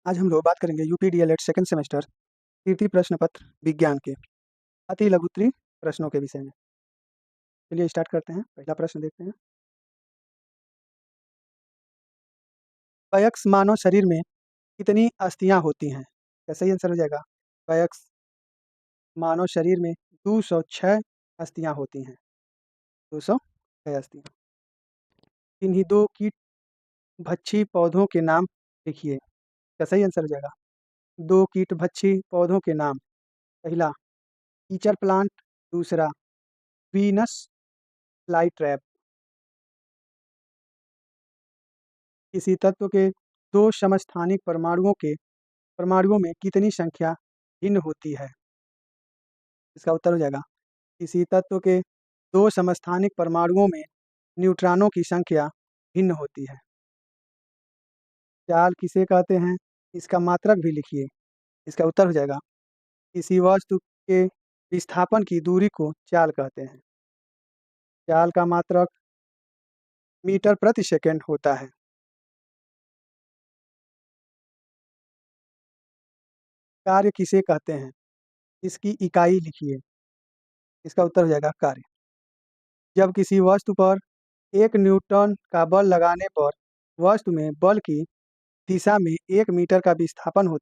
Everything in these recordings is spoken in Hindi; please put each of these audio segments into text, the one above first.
आज हम लोग बात करेंगे यूपी डीएलएड सेकंड सेमेस्टर तृतीय प्रश्न पत्र विज्ञान के अति लघुत्तरीय प्रश्नों के विषय में। चलिए स्टार्ट करते हैं। पहला प्रश्न देखते हैं। वयस्क मानव शरीर में कितनी अस्थियां होती हैं? क्या सही आंसर हो जाएगा? वयस्क मानव शरीर में 206 अस्थियां होती हैं। 206 अस्थियां। इन्हीं दो कीट भक्षी पौधों के नाम लिखिए। क्या सही आंसर हो जाएगा? दो कीट भक्षी पौधों के नाम। पहला टीचर प्लांट, दूसरा वीनस फ्लाईट्रैप। किसी तत्व के दो समस्थानिक परमाणुओं में कितनी संख्या भिन्न होती है? इसका उत्तर हो जाएगा किसी तत्व के दो समस्थानिक परमाणुओं में न्यूट्रॉनों की संख्या भिन्न होती है। चाल किसे कहते हैं? इसका मात्रक भी लिखिए। इसका उत्तर हो जाएगा किसी वस्तु के विस्थापन की दूरी को चाल कहते हैं। चाल का मात्रक मीटर प्रति सेकंड होता है। कार्य किसे कहते हैं? इसकी इकाई लिखिए। इसका उत्तर हो जाएगा कार्य। जब किसी वस्तु पर 1 न्यूटन का बल लगाने पर वस्तु में बल की दिशा में 1 मीटर का विस्थापन हो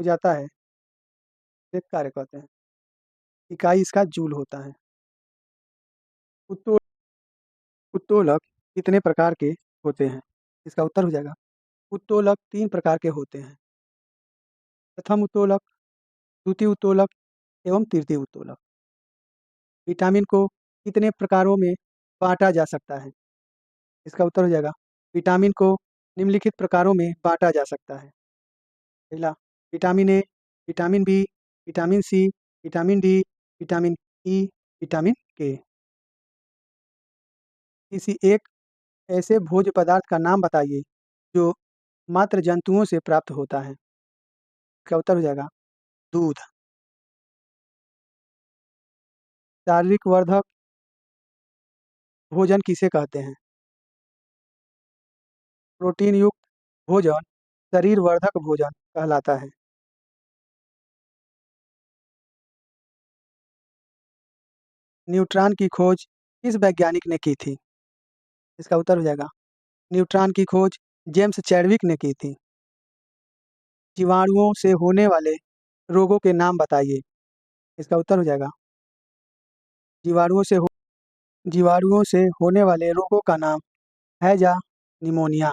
जाता है, इसे कार्य कहते हैं। इकाई इसका जूल होता है। उत्तोल उत्तोलक कितने प्रकार के होते हैं? इसका उत्तर हो जाएगा उत्तोलक 3 प्रकार के होते हैं। प्रथम उत्तोलक, द्वितीय उत्तोलक एवं तृतीय उत्तोलक। विटामिन को कितने प्रकारों में बांटा जा सकता है? इसका उत्तर हो जाएगा विटामिन को निम्नलिखित प्रकारों में बांटा जा सकता है। पहला vitamin A, vitamin B, vitamin C, vitamin D, vitamin E, vitamin K. किसी एक ऐसे भोज्य पदार्थ का नाम बताइए जो मात्र जंतुओं से प्राप्त होता है। इसका उत्तर हो जाएगा दूध। शारीरिक वर्धक भोजन किसे कहते हैं? प्रोटीन युक्त भोजन शरीर वर्धक भोजन कहलाता है। न्यूट्रॉन की खोज किस वैज्ञानिक ने की थी? इसका उत्तर हो जाएगा न्यूट्रॉन की खोज जेम्स चैडविक ने की थी। जीवाणुओं से होने वाले रोगों के नाम बताइए। इसका उत्तर हो जाएगा जीवाणुओं से हो जीवाणुओं से होने वाले रोगों का नाम हैजा, निमोनिया।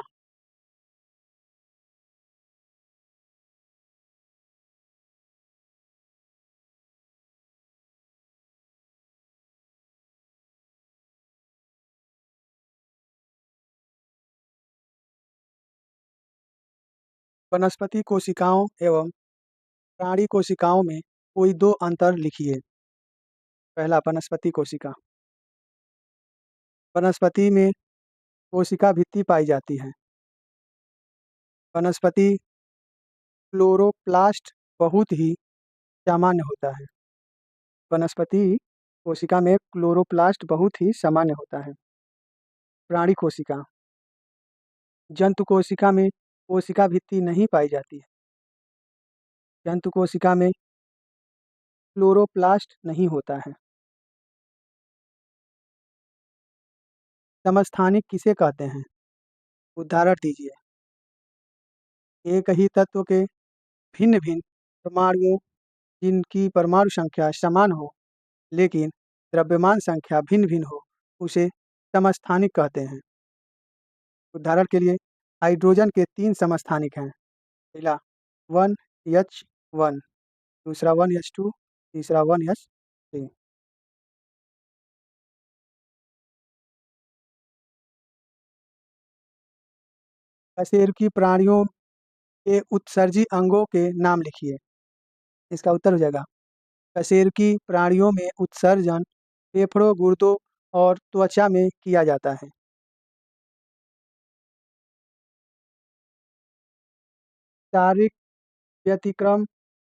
वनस्पति कोशिकाओं एवं प्राणी कोशिकाओं में कोई दो अंतर लिखिए। पहला वनस्पति कोशिका। वनस्पति में कोशिका भित्ति पाई जाती है। वनस्पति क्लोरोप्लास्ट बहुत ही सामान्य होता है। वनस्पति कोशिका में क्लोरोप्लास्ट बहुत ही सामान्य होता है। प्राणी कोशिका। जंतु कोशिका में कोशिका भित्ति नहीं पाई जाती है। जंतु कोशिका में क्लोरोप्लास्ट नहीं होता है। समस्थानिक किसे कहते हैं? उदाहरण दीजिए। एक ही तत्व के भिन्न भिन्न परमाणुओं जिनकी परमाणु संख्या समान हो लेकिन द्रव्यमान संख्या भिन्न भिन्न हो उसे समस्थानिक कहते हैं। उदाहरण के लिए हाइड्रोजन के 3 समस्थानिक हैं। पहला 1H1, दूसरा 1H2, तीसरा 1H3। कशेरुकी प्राणियों के उत्सर्जी अंगों के नाम लिखिए। इसका उत्तर हो जाएगा कशेरुकी प्राणियों में उत्सर्जन फेफड़ों, गुर्दों और त्वचा में किया जाता है। शारीरिक व्यतिक्रम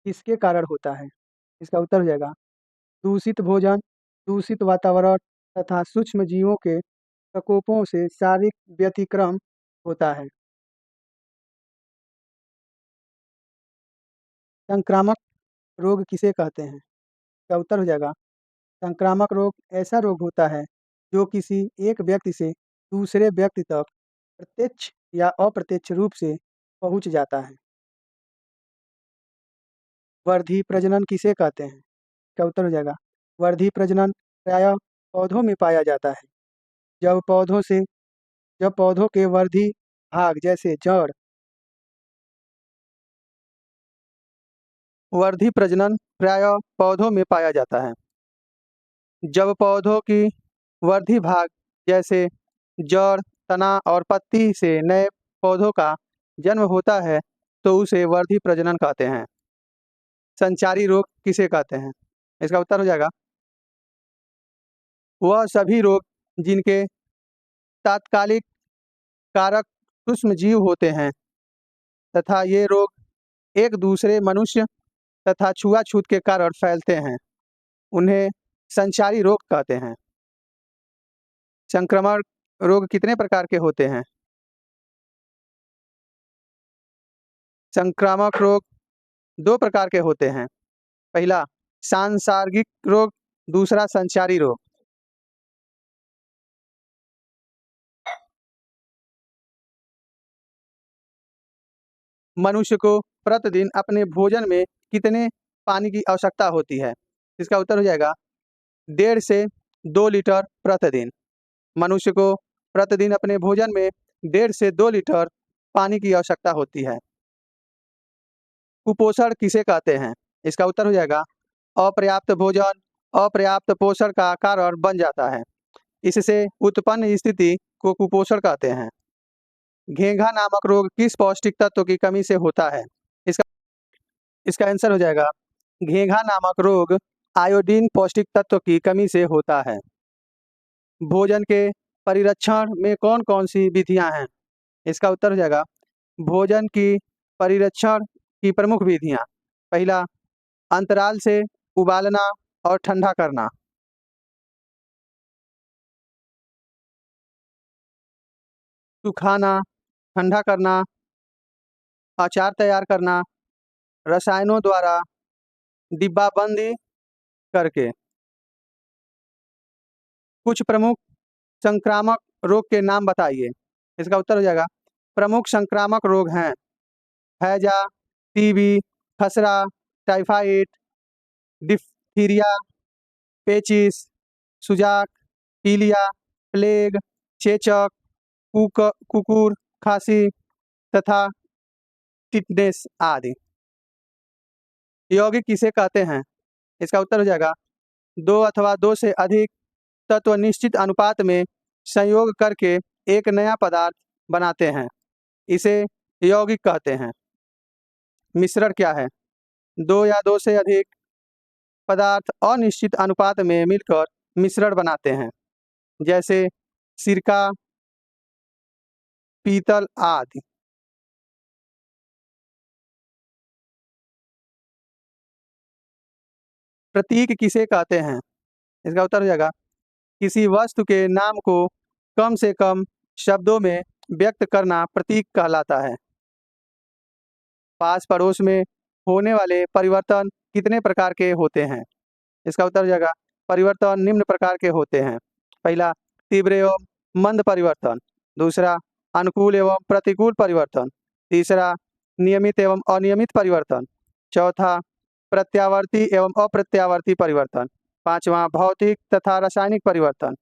किसके कारण होता है? इसका उत्तर हो जाएगा दूषित भोजन, दूषित वातावरण तथा सूक्ष्म जीवों के प्रकोपों से शारीरिक व्यतिक्रम होता है। संक्रामक रोग किसे कहते हैं? इसका उत्तर हो जाएगा, संक्रामक रोग ऐसा रोग होता है जो किसी एक व्यक्ति से दूसरे व्यक्ति तक प्रत्यक्ष या अप्रत्यक्ष रूप से पहुंच जाता है। वर्धी प्रजनन किसे कहते हैं? इसका उत्तर हो जाएगा, वर्धी प्रजनन प्रायः पौधों में पाया जाता है। जब पौधों से जब पौधों के वर्धी भाग जैसे जड़ वर्धी प्रजनन प्रायः पौधों में पाया जाता है। जब पौधों की वर्धी भाग जैसे जड़, तना और पत्ती से नए पौधों का जन्म होता है तो उसे वर्धी प्रजनन कहते हैं। संचारी रोग किसे कहते हैं? इसका उत्तर हो जाएगा, वह सभी रोग जिनके तात्कालिक कारक सूक्ष्म जीव होते हैं तथा ये रोग एक दूसरे मनुष्य तथा छुआछूत के कारण फैलते हैं, उन्हें संचारी रोग कहते हैं। संक्रमण रोग कितने प्रकार के होते हैं? संक्रामक रोग 2 प्रकार के होते हैं। पहला सांसर्गिक रोग, दूसरा संचारी रोग। मनुष्य को प्रतिदिन अपने भोजन में कितने पानी की आवश्यकता होती है? इसका उत्तर हो जाएगा, 1.5 से 2 लीटर प्रतिदिन। मनुष्य को प्रतिदिन अपने भोजन में 1.5 से 2 लीटर पानी की आवश्यकता होती है। कुपोषण किसे कहते हैं? इसका उत्तर हो जाएगा, अपर्याप्त भोजन अपर्याप्त पोषण का कारण बन जाता है। इससे उत्पन्न स्थिति को कुपोषण कहते हैं। घेंघा नामक रोग किस पौष्टिक तत्व की कमी से होता है? इसका इसका आंसर हो जाएगा, घेंघा नामक रोग आयोडीन पौष्टिक तत्व की कमी से होता है। भोजन के परिरक्षण में कौन कौन सी विधियां हैं? इसका उत्तर हो जाएगा, भोजन की परिरक्षण की प्रमुख विधियां। पहला, अंतराल से उबालना और ठंडा करना। सुखाना, ठंडा करना, अचार तैयार करना, रसायनों द्वारा डिब्बाबंदी करके। कुछ प्रमुख संक्रामक रोग के नाम बताइए। इसका उत्तर हो जाएगा, प्रमुख संक्रामक रोग हैं हैजा, टीबी, खसरा, टाइफाइड, डिप्थीरिया, पेचिस, सुजाक, पीलिया, प्लेग, चेचक, कुकुर खांसी तथा टिटनेस आदि। यौगिक किसे कहते हैं? इसका उत्तर हो जाएगा, 2 अथवा 2 से अधिक तत्व निश्चित अनुपात में संयोग करके एक नया पदार्थ बनाते हैं, इसे यौगिक कहते हैं। मिश्रण क्या है? 2 या 2 से अधिक पदार्थ अनिश्चित अनुपात में मिलकर मिश्रण बनाते हैं, जैसे सिरका, पीतल आदि। प्रतीक किसे कहते हैं? इसका उत्तर हो जाएगा, किसी वस्तु के नाम को कम से कम शब्दों में व्यक्त करना प्रतीक कहलाता है। पास पड़ोस में होने वाले परिवर्तन कितने प्रकार के होते हैं? इसका उत्तर हो जाएगा, परिवर्तन निम्न प्रकार के होते हैं। पहला, तीव्र एवं मंद परिवर्तन। दूसरा, अनुकूल एवं प्रतिकूल परिवर्तन। तीसरा, नियमित एवं अनियमित परिवर्तन। चौथा, प्रत्यावर्ती एवं अप्रत्यावर्ती परिवर्तन। पांचवा, भौतिक तथा रासायनिक परिवर्तन।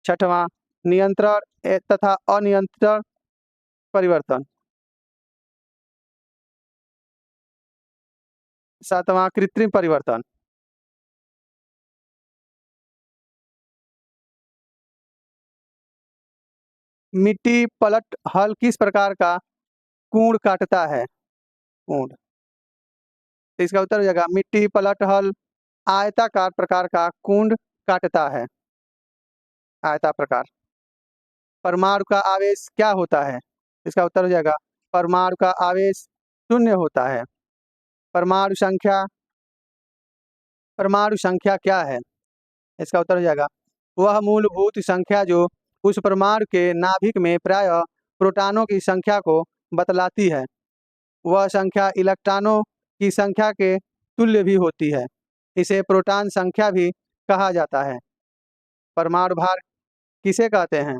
छठवां, नियंत्रण तथा अनियंत्रण परिवर्तन। सातवां, कृत्रिम परिवर्तन। मिट्टी पलट हल किस प्रकार का कूड़ काटता है? कूड़। तो इसका उत्तर हो जाएगा, मिट्टी पलट हल आयताकार प्रकार का कुंड काटता है। आयता प्रकार। परमाणु का आवेश क्या होता है? इसका उत्तर हो जाएगा, परमाणु का आवेश 0 होता है। परमाणु संख्या क्या है? इसका उत्तर हो जाएगा, वह मूलभूत संख्या जो उस परमाणु के नाभिक में प्रायः प्रोटॉनों की संख्या को बतलाती है। वह संख्या इलेक्ट्रॉनों की संख्या के तुल्य भी होती है। इसे प्रोटॉन संख्या भी कहा जाता है। परमाणु भार किसे कहते हैं?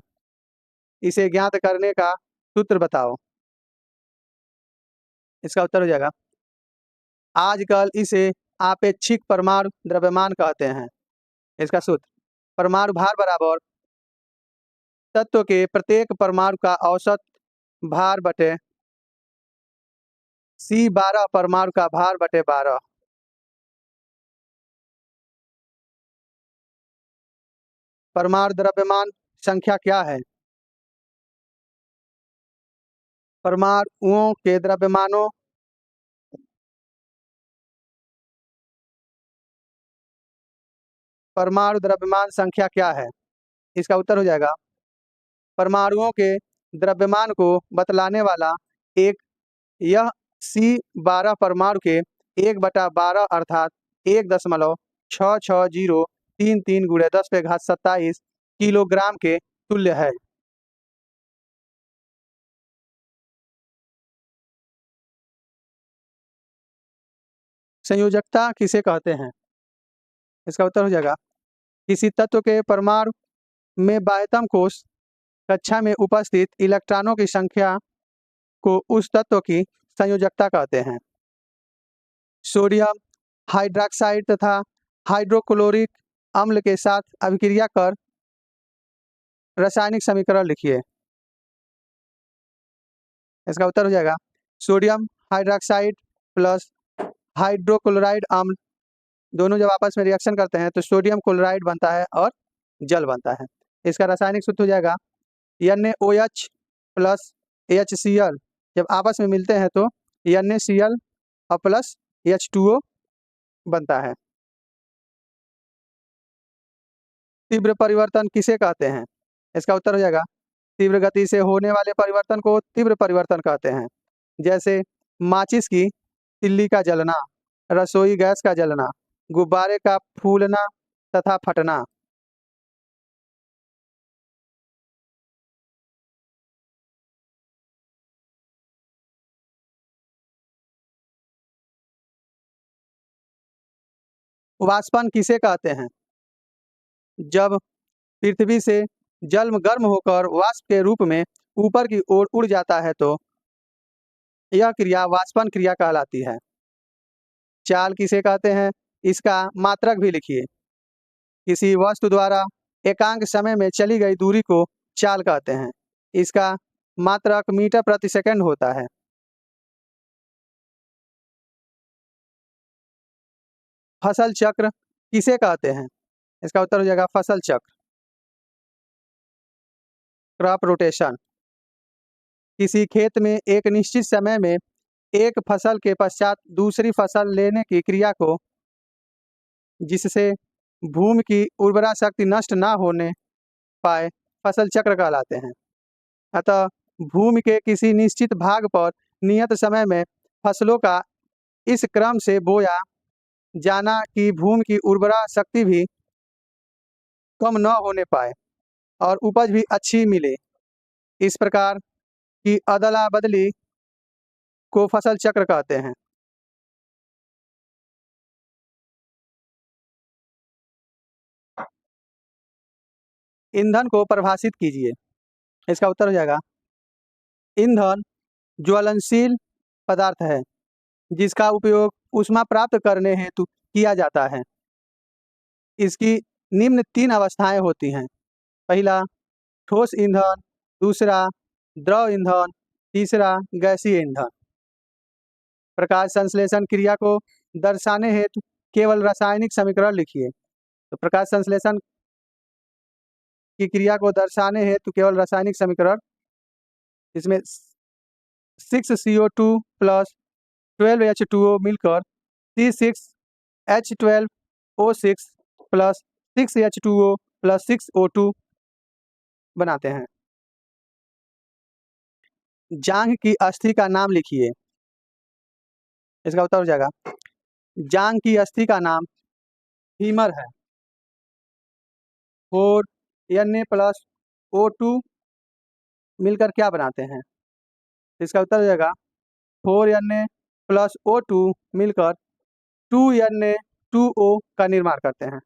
इसे ज्ञात करने का सूत्र बताओ। इसका उत्तर हो जाएगा, आजकल इसे आपेक्षिक परमाणु द्रव्यमान कहते हैं। इसका सूत्र, परमाणु भार बराबर तत्व के प्रत्येक परमाणु का औसत भार बटे C12 परमाणु का भार बटे 12। परमाणु द्रव्यमान संख्या क्या है? परमाणुओं के द्रव्यमानों परमाणु द्रव्यमान संख्या क्या है? इसका उत्तर हो जाएगा, परमाणुओं के द्रव्यमान को बतलाने वाला एक यह C12 परमाणु के 1/12 अर्थात 1.6633 × 10⁻27 किलोग्राम के तुल्य है। संयोजकता किसे कहते हैं? इसका उत्तर हो जाएगा, किसी तत्व के परमाणु में बाह्यतम कोश कक्षा में उपस्थित इलेक्ट्रॉनों की संख्या को उस तत्व की संयोजकता कहते हैं। सोडियम हाइड्रॉक्साइड तथा हाइड्रोक्लोरिक अम्ल के साथ अभिक्रिया कर रासायनिक समीकरण लिखिए। इसका उत्तर हो जाएगा, सोडियम हाइड्रॉक्साइड प्लस हाइड्रोक्लोराइड अम्ल दोनों जब आपस में रिएक्शन करते हैं तो सोडियम क्लोराइड बनता है और जल बनता है। इसका रासायनिक सूत्र हो जाएगा NaOH प्लस HCl। जब आपस में मिलते हैं तो NaCl और प्लस H2O बनता है। तीव्र परिवर्तन किसे कहते हैं? इसका उत्तर हो जाएगा, तीव्र गति से होने वाले परिवर्तन को तीव्र परिवर्तन कहते हैं। जैसे माचिस की तिल्ली का जलना, रसोई गैस का जलना, गुब्बारे का फूलना तथा फटना। वाष्पन किसे कहते हैं? जब पृथ्वी से जल गर्म होकर वाष्प के रूप में ऊपर की ओर उड़ जाता है तो यह क्रिया वाष्पन क्रिया कहलाती है। चाल किसे कहते हैं? इसका मात्रक भी लिखिए। किसी वस्तु द्वारा एकांक समय में चली गई दूरी को चाल कहते हैं। इसका मात्रक मीटर प्रति सेकंड होता है। फसल चक्र किसे कहते हैं? इसका उत्तर हो जाएगा, फसल चक्र। क्रॉप रोटेशन, किसी खेत में एक निश्चित समय में एक फसल के पश्चात दूसरी फसल लेने की क्रिया को, जिससे भूमि की उर्वरा शक्ति नष्ट ना होने पाए, फसल चक्र कहलाते हैं। अतः भूमि के किसी निश्चित भाग पर नियत समय में फसलों का इस क्रम से बोया जाना कि भूमि की उर्वरा शक्ति भी कम न होने पाए और उपज भी अच्छी मिले, इस प्रकार की अदला बदली को फसल चक्र कहते हैं। ईंधन को परिभाषित कीजिए। इसका उत्तर हो जाएगा, ईंधन ज्वलनशील पदार्थ है जिसका उपयोग ऊष्मा प्राप्त करने हेतु किया जाता है। इसकी निम्न 3 अवस्थाएं होती हैं। पहला ठोस ईंधन, दूसरा द्रव ईंधन, तीसरा गैसीय ईंधन। प्रकाश संश्लेषण क्रिया को दर्शाने हेतु केवल रासायनिक समीकरण लिखिए। तो प्रकाश संश्लेषण की क्रिया को दर्शाने हेतु केवल रासायनिक समीकरण, इसमें 6CO2 प्लस 12H2O मिलकर C6H12O6 plus 6H2O plus 6O2 बनाते हैं। जांघ की अस्थि का नाम लिखिए। इसका उत्तर हो जाएगा, जांघ की अस्थि का नाम फीमर है। 4Na+O2 मिलकर क्या बनाते हैं? इसका उत्तर हो जाएगा 4Na प्लस O2 मिलकर 2Na2O का निर्माण करते हैं।